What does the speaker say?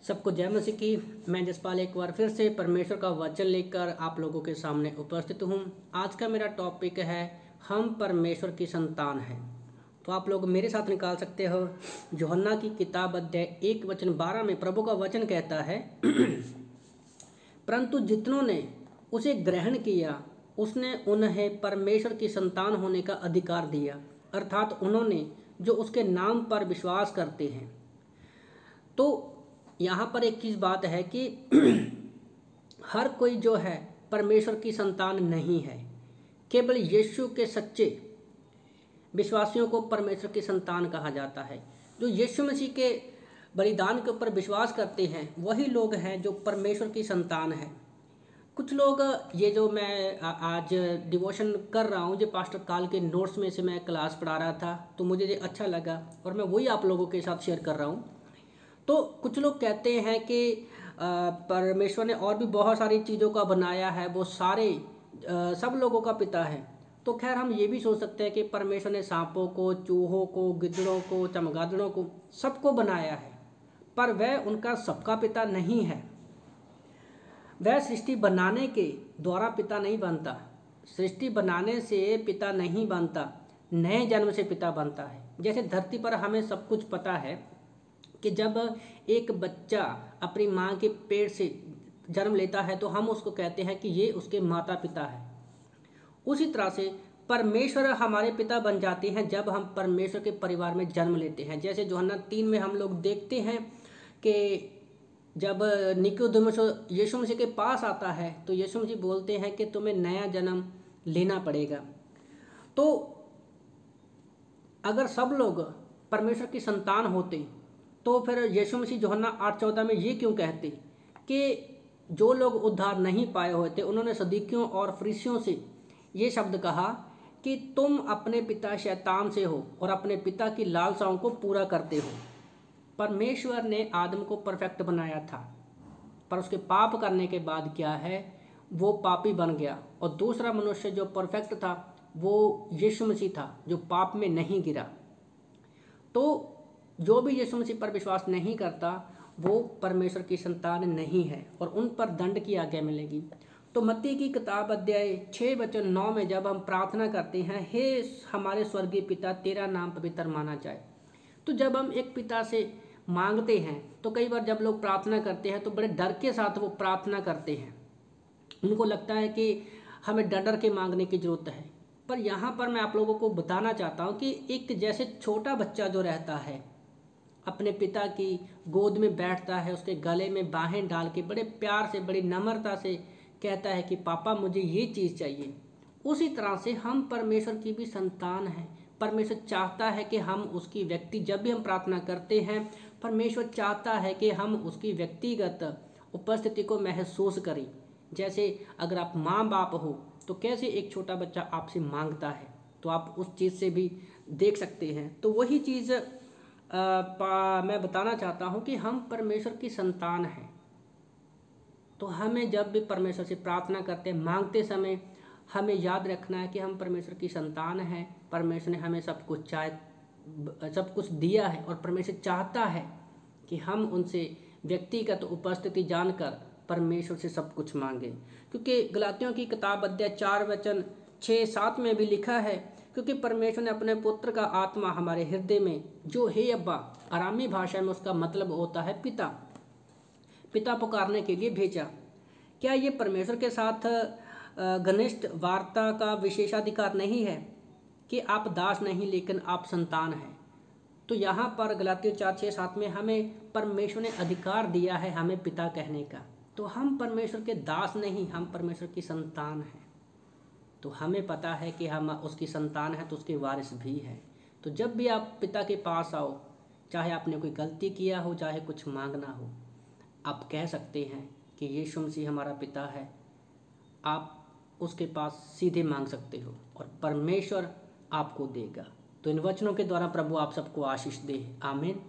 सबको जय मसीह की। मैं जसपाल एक बार फिर से परमेश्वर का वचन लेकर आप लोगों के सामने उपस्थित हूँ। आज का मेरा टॉपिक है हम परमेश्वर की संतान हैं। तो आप लोग मेरे साथ निकाल सकते हो यूहन्ना की किताब अध्याय 1:12 में प्रभु का वचन कहता है परंतु जितनों ने उसे ग्रहण किया उसने उन्हें परमेश्वर की संतान होने का अधिकार दिया, अर्थात उन्होंने जो उसके नाम पर विश्वास करते हैं। तो यहाँ पर एक चीज़ बात है कि हर कोई जो है परमेश्वर की संतान नहीं है। केवल यीशु के सच्चे विश्वासियों को परमेश्वर की संतान कहा जाता है। जो यीशु मसीह के बलिदान के ऊपर विश्वास करते हैं वही लोग हैं जो परमेश्वर की संतान है। कुछ लोग ये जो मैं आज डिवोशन कर रहा हूँ, जो पास्टर काल के नोट्स में से मैं क्लास पढ़ा रहा था, तो मुझे ये अच्छा लगा और मैं वही आप लोगों के साथ शेयर कर रहा हूँ। तो कुछ लोग कहते हैं कि परमेश्वर ने और भी बहुत सारी चीज़ों का बनाया है, वो सारे सब लोगों का पिता है। तो खैर हम ये भी सोच सकते हैं कि परमेश्वर ने सांपों को, चूहों को, गिद्धड़ों को, चमगादड़ों को सबको बनाया है, पर वह उनका सबका पिता नहीं है। वह सृष्टि बनाने के द्वारा पिता नहीं बनता। सृष्टि बनाने से पिता नहीं बनता, नए जन्म से पिता बनता है। जैसे धरती पर हमें सब कुछ पता है कि जब एक बच्चा अपनी माँ के पेट से जन्म लेता है तो हम उसको कहते हैं कि ये उसके माता पिता है। उसी तरह से परमेश्वर हमारे पिता बन जाते हैं जब हम परमेश्वर के परिवार में जन्म लेते हैं। जैसे यूहन्ना 3 में हम लोग देखते हैं कि जब निकोदेमुस यीशु मसीह के पास आता है तो यीशु मसीह बोलते हैं कि तुम्हें नया जन्म लेना पड़ेगा। तो अगर सब लोग परमेश्वर की संतान होते तो फिर यीशु मसीह यूहन्ना 8:14 में ये क्यों कहते कि जो लोग उद्धार नहीं पाए हुए थे उन्होंने सदूकियों और फरीसियों से ये शब्द कहा कि तुम अपने पिता शैतान से हो और अपने पिता की लालसाओं को पूरा करते हो। परमेश्वर ने आदम को परफेक्ट बनाया था, पर उसके पाप करने के बाद क्या है, वो पापी बन गया। और दूसरा मनुष्य जो परफेक्ट था वो यीशु मसीह था, जो पाप में नहीं गिरा। तो जो भी यीशु मसीह पर विश्वास नहीं करता वो परमेश्वर की संतान नहीं है और उन पर दंड की आज्ञा मिलेगी। तो मत्ती की किताब अध्याय 6:9 में जब हम प्रार्थना करते हैं, हे हमारे स्वर्गीय पिता, तेरा नाम पवित्र माना जाए। तो जब हम एक पिता से मांगते हैं तो कई बार जब लोग प्रार्थना करते हैं तो बड़े डर के साथ वो प्रार्थना करते हैं। उनको लगता है कि हमें डर डर के मांगने की ज़रूरत है। पर यहाँ पर मैं आप लोगों को बताना चाहता हूँ कि एक जैसे छोटा बच्चा जो रहता है अपने पिता की गोद में बैठता है, उसके गले में बाहें डाल के बड़े प्यार से, बड़ी नम्रता से कहता है कि पापा मुझे ये चीज़ चाहिए। उसी तरह से हम परमेश्वर की भी संतान हैं। परमेश्वर चाहता है कि हम उसकी व्यक्ति, जब भी हम प्रार्थना करते हैं परमेश्वर चाहता है कि हम उसकी व्यक्तिगत उपस्थिति को महसूस करें। जैसे अगर आप माँ बाप हो तो कैसे एक छोटा बच्चा आपसे मांगता है, तो आप उस चीज़ से भी देख सकते हैं। तो वही चीज़ मैं बताना चाहता हूँ कि हम परमेश्वर की संतान हैं। तो हमें जब भी परमेश्वर से प्रार्थना करते हैं, मांगते समय हमें याद रखना है कि हम परमेश्वर की संतान हैं। परमेश्वर ने हमें सब कुछ दिया है और परमेश्वर चाहता है कि हम उनसे व्यक्तिगत उपस्थिति जानकर परमेश्वर से सब कुछ मांगें। क्योंकि गलातियों की किताब अध्याय 4:6-7 में भी लिखा है, क्योंकि परमेश्वर ने अपने पुत्र का आत्मा हमारे हृदय में, जो हे अब्बा आरामी भाषा में उसका मतलब होता है पिता, पिता पुकारने के लिए भेजा। क्या ये परमेश्वर के साथ घनिष्ठ वार्ता का विशेषाधिकार नहीं है कि आप दास नहीं लेकिन आप संतान हैं? तो यहाँ पर गलातियों 4:6-7 में हमें परमेश्वर ने अधिकार दिया है हमें पिता कहने का। तो हम परमेश्वर के दास नहीं, हम परमेश्वर की संतान हैं। तो हमें पता है कि हम उसकी संतान हैं तो उसके वारिस भी हैं। तो जब भी आप पिता के पास आओ, चाहे आपने कोई गलती किया हो, चाहे कुछ मांगना हो, आप कह सकते हैं कि यीशु मसीह हमारा पिता है। आप उसके पास सीधे मांग सकते हो और परमेश्वर आपको देगा। तो इन वचनों के द्वारा प्रभु आप सबको आशीष दे। आमीन।